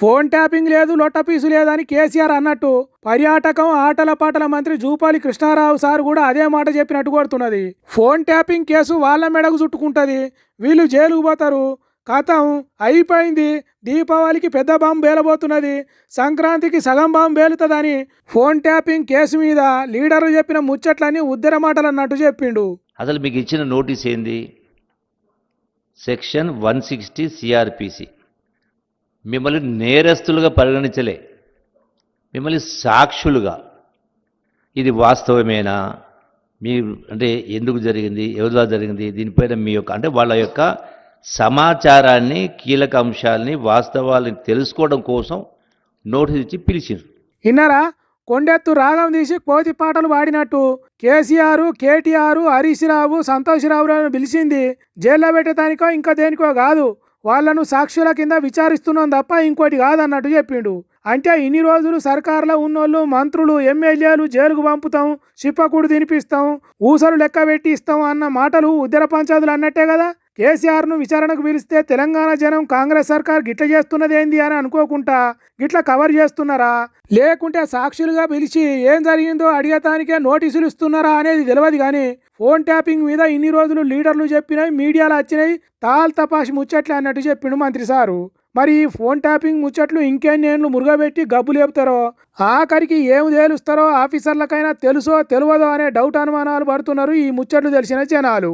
Phone tapping లేదు, లొట్టపీసు లేదని కేసీఆర్ అన్నట్టు పర్యాటకం ఆటల పాటల మంత్రి జూపాలి కృష్ణారావు సార్ కూడా అదే మాట చెప్పినట్టు కొడుతున్నది. ఫోన్ ట్యాపింగ్ కేసు వాళ్ళ మెడకు చుట్టుకుంటుంది, వీళ్ళు జైలుకు పోతారు, కథం అయిపోయింది. దీపావళికి పెద్ద బాంబు పేలబోతున్నది, సంక్రాంతికి సగం బాంబు పేలుతుందని ఫోన్ ట్యాపింగ్ కేసు మీద లీడరు చెప్పిన ముచ్చట్లని ఉద్దర మాటలు అన్నట్టు చెప్పిండు. అసలు మీకు ఇచ్చిన నోటీస్ ఏంది? Section 160 CrPC. మిమ్మల్ని నేరస్తులుగా పరిగణించలే, మిమ్మల్ని సాక్షులుగా. ఇది వాస్తవమేనా, మీరు అంటే ఎందుకు జరిగింది, ఎవరిలా జరిగింది, దీనిపైన మీ యొక్క అంటే వాళ్ళ యొక్క సమాచారాన్ని, కీలక అంశాలని, వాస్తవాలని తెలుసుకోవడం కోసం నోటీస్ ఇచ్చి పిలిచిండ్రు. విన్నారా? కొండెత్తు రాగం తీసి కోతి పాటలు పాడినట్టు కేసీఆర్, కేటీఆర్, హరీష్ రావు, సంతోష్ రావులను పిలిచింది జైల్లో పెట్టడానికో ఇంకా దేనికో కాదు, వాళ్లను సాక్షుల కింద విచారిస్తున్నాం తప్ప ఇంకోటి కాదన్నట్టు చెప్పిండు. అంటే ఇన్ని రోజులు సర్కారులో ఉన్నోళ్ళు, మంత్రులు, ఎమ్మెల్యేలు జైలుకు పంపుతాం, చిప్పకూడు తినిపిస్తాం, ఊసలు లెక్క పెట్టి ఇస్తాం అన్న మాటలు ఉద్దర పంచాదులు అన్నట్టే కదా. కేసీఆర్ను విచారణకు పిలిస్తే తెలంగాణ జనం కాంగ్రెస్ సర్కార్ గిట్ల చేస్తున్నదేంది అని అనుకోకుండా గిట్ల కవర్ చేస్తున్నారా, లేకుంటే సాక్షులుగా పిలిచి ఏం జరిగిందో అడిగటానికే నోటీసులు ఇస్తున్నారా అనేది తెలియదు. కానీ ఫోన్ ట్యాపింగ్ మీద ఇన్ని రోజులు లీడర్లు చెప్పినాయి, మీడియాలో వచ్చినాయి, తపాషి ముచ్చట్లే అన్నట్టు చెప్పిండు మంత్రి సారు. మరి ఈ ఫోన్ ట్యాపింగ్ ముచ్చట్లు ఇంకెన్నేళ్ళు మురుగబెట్టి గబ్బు లేపుతారో, ఆఖరికి ఏమి తేలుస్తారో ఆఫీసర్లకైనా తెలుసో తెలియదో అనే డౌట్ అనుమానాలు పడుతున్నారు ఈ ముచ్చట్లు తెలిసిన జనాలు.